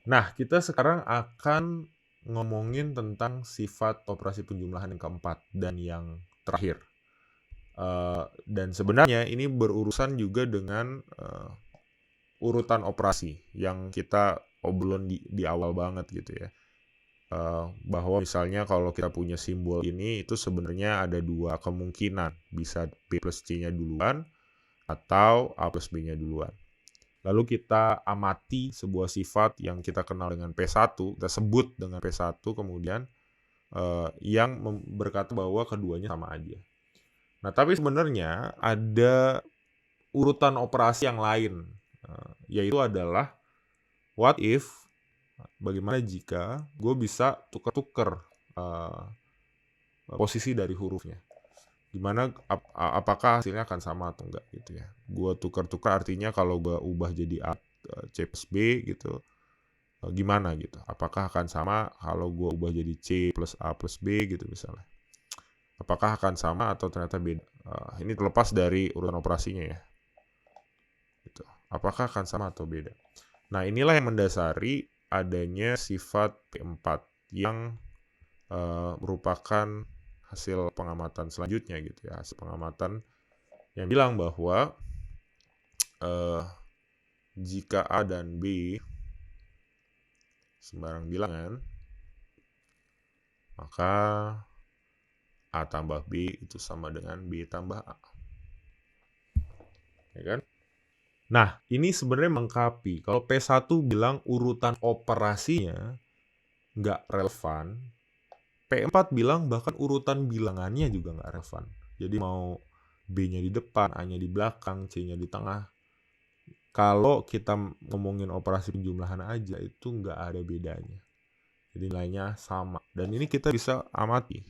Nah, kita sekarang akan ngomongin tentang sifat operasi penjumlahan yang keempat dan yang terakhir. Dan sebenarnya ini berurusan juga dengan urutan operasi yang kita obrolin di awal banget gitu ya. Bahwa misalnya kalau kita punya simbol ini itu sebenarnya ada dua kemungkinan. Bisa B plus C-nya duluan atau A plus B-nya duluan. Lalu kita amati sebuah sifat yang kita kenal dengan P1, kita sebut dengan P1 kemudian yang berkata bahwa keduanya sama aja. Nah, tapi sebenarnya ada urutan operasi yang lain, yaitu adalah what if, bagaimana jika gue bisa tuker-tuker posisi dari hurufnya. Gimana apakah hasilnya akan sama atau enggak gitu ya. Gue tuker-tuker artinya kalau gue ubah jadi A, C plus B gitu, gimana gitu. Apakah akan sama kalau gue ubah jadi C plus A plus B gitu misalnya. Apakah akan sama atau ternyata beda. Ini terlepas dari urutan operasinya ya. Gitu. Apakah akan sama atau beda. Nah, inilah yang mendasari adanya sifat P4 yang merupakan hasil pengamatan selanjutnya gitu ya. Hasil pengamatan yang bilang bahwa jika A dan B sembarang bilangan, maka A tambah B itu sama dengan B tambah A. Ya kan? Nah, ini sebenarnya melengkapi. Kalau P1 bilang urutan operasinya nggak relevan, P4 bilang bahkan urutan bilangannya juga nggak relevan. Jadi mau B-nya di depan, A-nya di belakang, C-nya di tengah. Kalau kita ngomongin operasi penjumlahan aja, itu nggak ada bedanya. Jadi nilainya sama. Dan ini kita bisa amati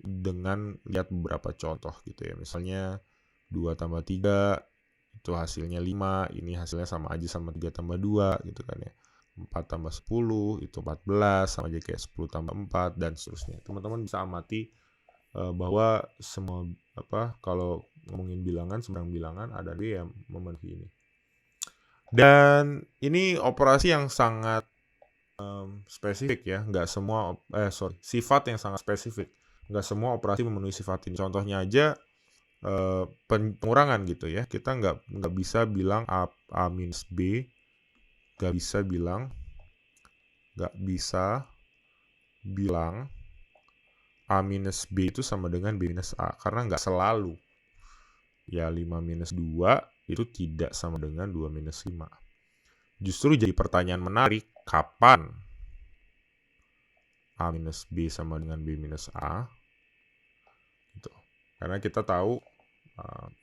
dengan lihat beberapa contoh gitu ya. Misalnya 2 tambah 3 itu hasilnya 5, ini hasilnya sama aja sama 3 tambah 2 gitu kan ya. 4 tambah 10 itu 14, sama aja kayak 10 tambah 4 dan seterusnya. Teman-teman bisa amati bahwa semua kalau ngomongin bilangan, sembarang bilangan ada dia yang memenuhi ini. Dan ini operasi yang sangat spesifik ya, nggak semua sifat yang sangat spesifik. Nggak semua operasi memenuhi sifat ini. Contohnya aja pengurangan gitu ya. Kita nggak bisa bilang A minus B, nggak bisa bilang A minus B itu sama dengan B minus A. Karena nggak selalu. Ya 5 minus 2 itu tidak sama dengan 2 minus 5. Justru jadi pertanyaan menarik, kapan A minus B sama dengan B minus A? Gitu. Karena kita tahu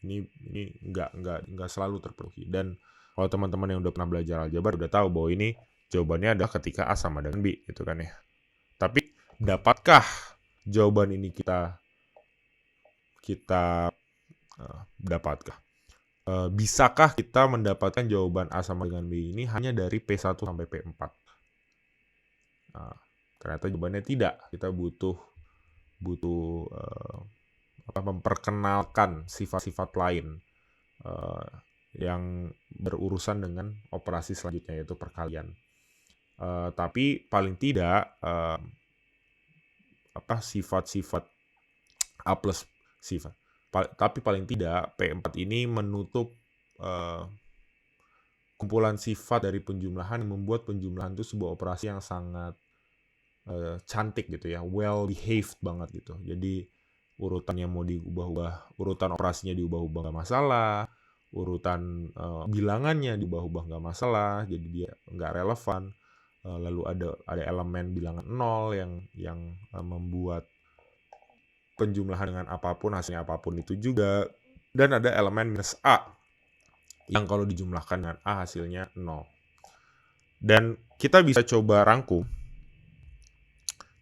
ini nggak selalu terpenuhi. Dan kalau teman-teman yang udah pernah belajar aljabar udah tahu bahwa ini jawabannya adalah ketika A sama dengan B, gitu kan ya. Tapi dapatkah jawaban ini kita dapatkah? Bisakah kita mendapatkan jawaban A sama dengan B ini hanya dari P1 sampai P4? Ternyata jawabannya tidak. Kita butuh memperkenalkan sifat-sifat lain yang berurusan dengan operasi selanjutnya, yaitu perkalian. Tapi paling tidak sifat-sifat A plus sifat. Tapi paling tidak P4 ini menutup kumpulan sifat dari penjumlahan yang membuat penjumlahan itu sebuah operasi yang sangat cantik gitu ya, well behaved banget gitu. Jadi urutannya mau diubah-ubah, urutan operasinya diubah-ubah nggak masalah, urutan bilangannya diubah-ubah nggak masalah, jadi dia nggak relevan. Lalu ada elemen bilangan 0 yang membuat penjumlahan dengan apapun, hasilnya apapun itu juga. Dan ada elemen minus A yang kalau dijumlahkan dengan A hasilnya 0. Dan kita bisa coba rangkum.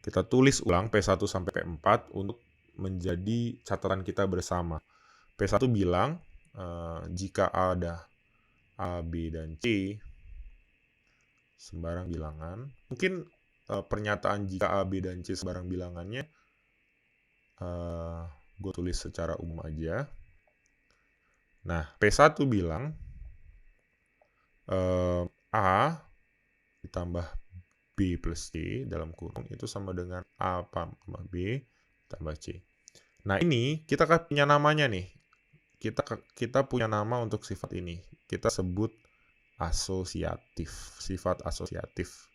Kita tulis ulang P1 sampai P4 untuk menjadi catatan kita bersama. P1 bilang jika ada A, B, dan C sembarang bilangan. Mungkin pernyataan jika A, B, dan C sembarang bilangannya gue tulis secara umum aja. Nah, P1 bilang A ditambah B plus C dalam kurung itu sama dengan A tambah B tambah C. Nah ini kita kan punya namanya nih. Kita punya nama untuk sifat ini. Kita sebut asosiatif, sifat asosiatif.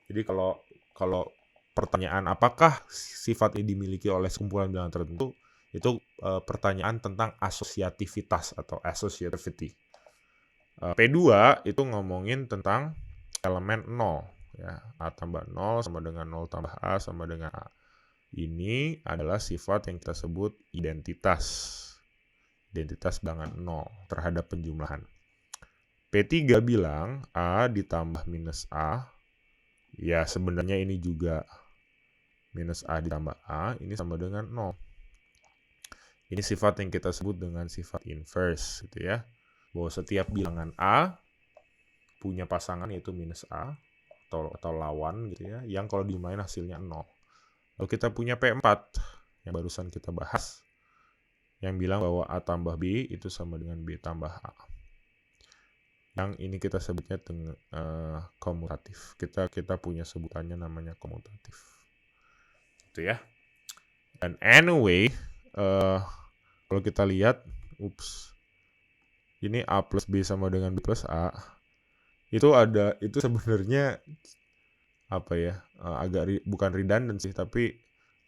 Jadi kalau pertanyaan apakah sifat ini dimiliki oleh sekumpulan bilangan tertentu, itu pertanyaan tentang asosiativitas atau associativity. P2 itu ngomongin tentang elemen 0. Ya, A tambah 0 sama dengan 0 tambah A sama dengan A. Ini adalah sifat yang kita sebut identitas. Identitas bilangan 0 terhadap penjumlahan. P3 bilang A ditambah minus A. Ya, sebenarnya ini juga minus A ditambah A, ini sama dengan 0. Ini sifat yang kita sebut dengan sifat inverse, gitu ya. Bahwa setiap bilangan A punya pasangan yaitu minus A, atau lawan, gitu ya, yang kalau dijumlahin hasilnya 0. Lalu kita punya P4, yang barusan kita bahas, yang bilang bahwa A tambah B itu sama dengan B tambah A. Yang ini kita sebutnya dengan komutatif. Kita punya sebutannya namanya komutatif. Itu ya. Dan anyway, kalau kita lihat, ini A plus B sama dengan B plus A, itu sebenarnya apa ya, agak bukan redundant sih, tapi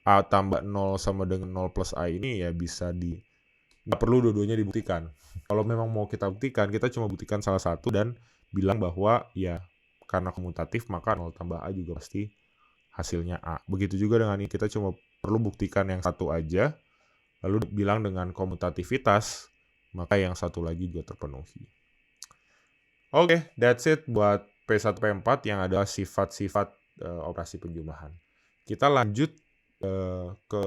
A tambah 0 sama dengan 0 plus A ini ya bisa nggak perlu dua-duanya dibuktikan. Kalau memang mau kita buktikan, kita cuma buktikan salah satu dan bilang bahwa ya karena komutatif maka 0 tambah A juga pasti hasilnya A. Begitu juga dengan ini, kita cuma perlu buktikan yang satu aja, lalu bilang dengan komutativitas, maka yang satu lagi juga terpenuhi. Oke, that's it buat P1, P4 yang adalah sifat-sifat operasi penjumlahan. Kita lanjut ke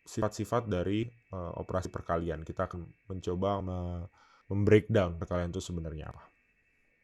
sifat-sifat dari operasi perkalian. Kita akan mencoba membreakdown perkalian itu sebenarnya apa.